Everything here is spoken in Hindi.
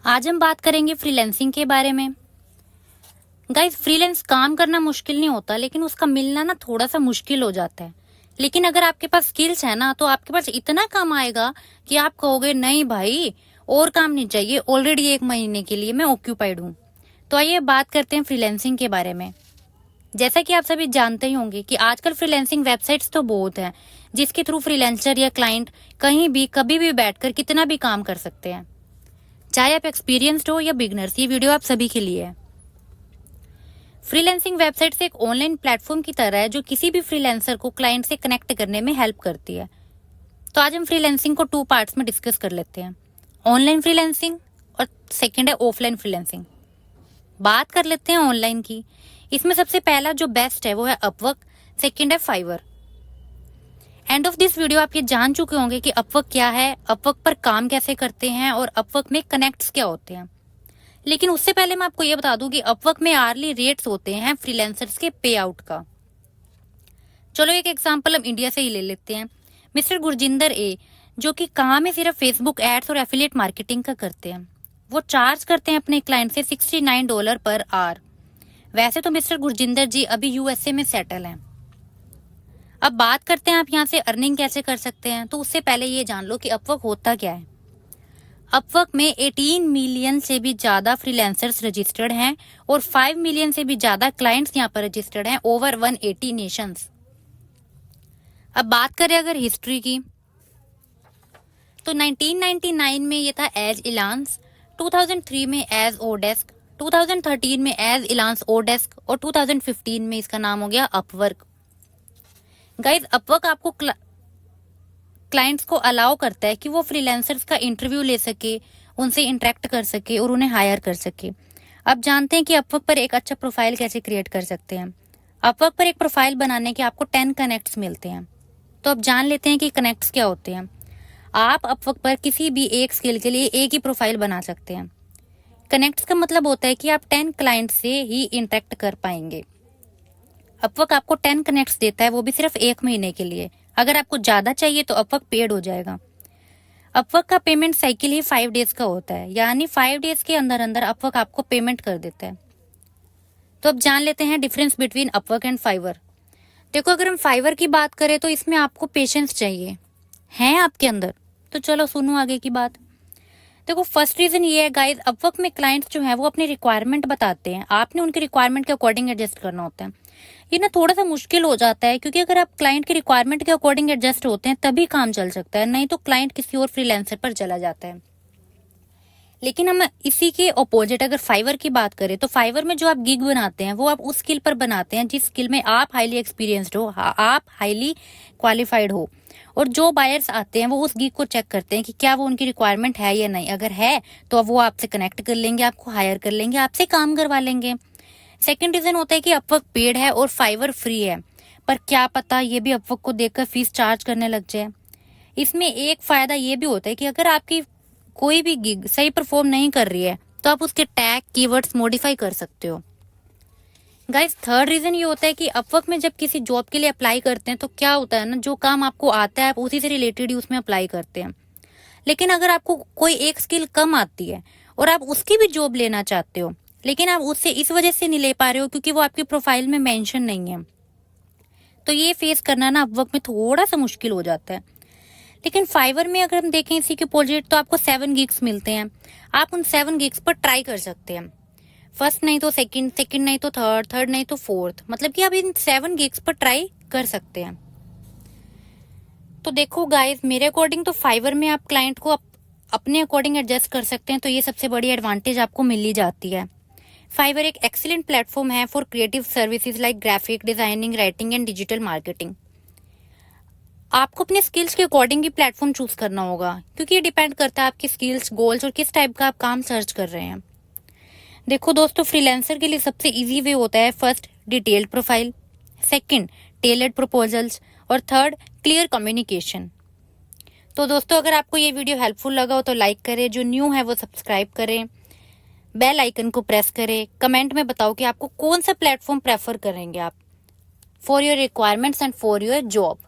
आज हम बात करेंगे फ्रीलैंसिंग के बारे में। गाइस, फ्रीलांस काम करना मुश्किल नहीं होता, लेकिन उसका मिलना ना थोड़ा सा मुश्किल हो जाता है। लेकिन अगर आपके पास स्किल्स है ना, तो आपके पास इतना काम आएगा कि आप कहोगे नहीं भाई, और काम नहीं चाहिए, ऑलरेडी 1 महीने के लिए मैं ऑक्यूपाइड हूँ। तो आइए बात करते हैं फ्रीलैंसिंग के बारे में। जैसा कि आप सभी जानते ही होंगे कि आजकल फ्रीलैंसिंग वेबसाइट्स तो बहुत हैं, जिसके थ्रू फ्रीलैंसर या क्लाइंट कहीं भी कभी भी बैठकर कितना भी काम कर सकते हैं। चाहे आप एक्सपीरियंस्ड हो या बिगनर्स, ये वीडियो आप सभी के लिए है। फ्रीलैंसिंग वेबसाइट्स एक ऑनलाइन प्लेटफॉर्म की तरह है जो किसी भी फ्रीलैंसर को क्लाइंट से कनेक्ट करने में हेल्प करती है। तो आज हम फ्रीलैंसिंग को 2 पार्ट्स में डिस्कस कर लेते हैं, ऑनलाइन फ्रीलैंसिंग और सेकंड है ऑफलाइन फ्रीलैंसिंग। बात कर लेते हैं ऑनलाइन की। इसमें सबसे पहला जो बेस्ट है वो है अपवर्क, सेकंड है Fiverr. End of this video आप ये जान चुके होंगे कि अपवर्क क्या है, अपवर्क पर काम कैसे करते हैं और अपवर्क में कनेक्ट्स क्या होते हैं। लेकिन उससे पहले मैं आपको ये बता दूं कि अपवर्क में आर्ली रेट्स होते हैं फ्रीलांसर्स के पे आउट का। चलो एक एग्जांपल हम इंडिया से ही ले लेते हैं। मिस्टर गुरजिंदर ए, जो कि काम है सिर्फ फेसबुक एड्स और एफिलिएट मार्केटिंग का करते हैं, वो चार्ज करते हैं अपने क्लाइंट से $69 पर आवर। वैसे तो मिस्टर गुरजिंदर जी अभी यूएसए में सेटल हैं। अब बात करते हैं आप यहाँ से अर्निंग कैसे कर सकते हैं। तो उससे पहले ये जान लो कि अपवर्क होता क्या है। अपवर्क में 18 मिलियन से भी ज्यादा फ्रीलांसर्स रजिस्टर्ड हैं और 5 मिलियन से भी ज्यादा क्लाइंट्स यहाँ पर रजिस्टर्ड हैं ओवर 180 नेशंस। अब बात करें अगर हिस्ट्री की, तो 1999 में ये था एज इलांस, 2003 में एज ओडेस्क, 2013 में एज इलांस ओडेस्क और 2015 में इसका नाम हो गया अपवर्क। गाइज, अपवर्क आपको क्लाइंट्स को अलाउ करता है कि वो फ्रीलांसर्स का इंटरव्यू ले सके, उनसे इंटरेक्ट कर सके और उन्हें हायर कर सके। अब जानते हैं कि अपवर्क पर एक अच्छा प्रोफाइल कैसे क्रिएट कर सकते हैं। अपवर्क पर एक प्रोफाइल बनाने के आपको 10 कनेक्ट्स मिलते हैं। तो अब जान लेते हैं कि कनेक्ट्स क्या होते हैं। आप अपवर्क पर किसी भी एक स्किल के लिए एक ही प्रोफाइल बना सकते हैं। कनेक्ट्स का मतलब होता है कि आप 10 क्लाइंट से ही इंटरेक्ट कर पाएंगे। अपवर्क आपको 10 कनेक्ट्स देता है, वो भी सिर्फ 1 महीने के लिए। अगर आपको ज्यादा चाहिए तो अपवर्क पेड हो जाएगा। अपवर्क का पेमेंट साइकिल ही 5 डेज का होता है, यानी 5 डेज के अंदर अंदर अपवर्क आपको पेमेंट कर देता है। तो अब जान लेते हैं difference between Upwork and Fiverr. देखो, अगर हम फाइवर की बात करें तो इसमें आपको पेशेंस चाहिए, है आपके अंदर? तो चलो सुनो आगे की बात। देखो, फर्स्ट रीजन ये है गाइस, अपवर्क में क्लाइंट्स जो है वो अपनी रिक्वायरमेंट बताते हैं, आपने उनकी रिक्वायरमेंट के अकॉर्डिंग एडजस्ट करना होता है। ये ना थोड़ा सा मुश्किल हो जाता है, क्योंकि अगर आप क्लाइंट की रिक्वायरमेंट के अकॉर्डिंग एडजस्ट होते हैं तभी काम चल सकता है, नहीं तो क्लाइंट किसी और फ्रीलांसर पर चला जाता है। लेकिन हम इसी के ऑपोजिट अगर फाइवर की बात करें, तो फाइवर में जो आप गिग बनाते हैं वो आप उस स्किल पर बनाते हैं जिस स्किल में आप हाईली एक्सपीरियंस्ड हो, आप हाईली क्वालिफाइड हो। और जो बायर्स आते हैं वो उस गिग को चेक करते हैं कि क्या वो उनकी रिक्वायरमेंट है या नहीं। अगर है तो अब वो आपसे कनेक्ट कर लेंगे, आपको हायर कर लेंगे, आपसे काम करवा लेंगे। सेकंड रीजन होता है कि अपवर्क पेड है और फाइवर फ्री है, पर क्या पता ये भी अपवर्क को देखकर फीस चार्ज करने लग जाए। इसमें एक फायदा ये भी होता है कि अगर आपकी कोई भी गिग सही परफॉर्म नहीं कर रही है तो आप उसके टैग कीवर्ड्स मॉडिफाई कर सकते हो। गाइस, थर्ड रीजन ये होता है कि अपवर्क में जब किसी जॉब के लिए अप्लाई करते हैं तो क्या होता है ना, जो काम आपको आता है आप उसी से रिलेटेड ही उसमें अप्लाई करते हैं। लेकिन अगर आपको कोई एक स्किल कम आती है और आप उसकी भी जॉब लेना चाहते हो, लेकिन आप उससे इस वजह से नहीं ले पा रहे हो क्योंकि वो आपकी प्रोफाइल में मेंशन नहीं है, तो ये फेस करना ना अपवर्क में थोड़ा सा मुश्किल हो जाता है। लेकिन फाइवर में अगर हम देखें इसी के अपोजिट, तो आपको 7 गिग्स मिलते हैं। आप उन 7 गिग्स पर ट्राई कर सकते हैं, फर्स्ट नहीं तो सेकंड, सेकंड नहीं तो थर्ड, थर्ड नहीं तो फोर्थ, मतलब कि आप इन 7 गिग्स पर ट्राई कर सकते हैं। तो देखो गाइस, मेरे अकॉर्डिंग तो फाइवर में आप क्लाइंट को अपने अकॉर्डिंग एडजस्ट कर सकते हैं, तो ये सबसे बड़ी एडवांटेज आपको मिल ही जाती है। फाइवर एक एक्सीलेंट प्लेटफॉर्म है for creative services like graphic designing, writing and digital marketing. आपको अपने स्किल्स के अकॉर्डिंग ही प्लेटफॉर्म चूज करना होगा, क्योंकि ये डिपेंड करता है आपकी स्किल्स, गोल्स और किस टाइप का आप काम सर्च कर रहे हैं। देखो दोस्तों, फ्रीलांसर के लिए सबसे इजी वे होता है first detailed profile, second tailored proposals और थर्ड क्लियर कम्युनिकेशन। तो दोस्तों, अगर आपको ये वीडियो हेल्पफुल लगा हो तो लाइक करें, जो न्यू है वो सब्सक्राइब करें, बेल आइकन को प्रेस करें, कमेंट में बताओ कि आपको कौन सा प्लेटफॉर्म प्रेफर करेंगे आप for your requirements and for your job.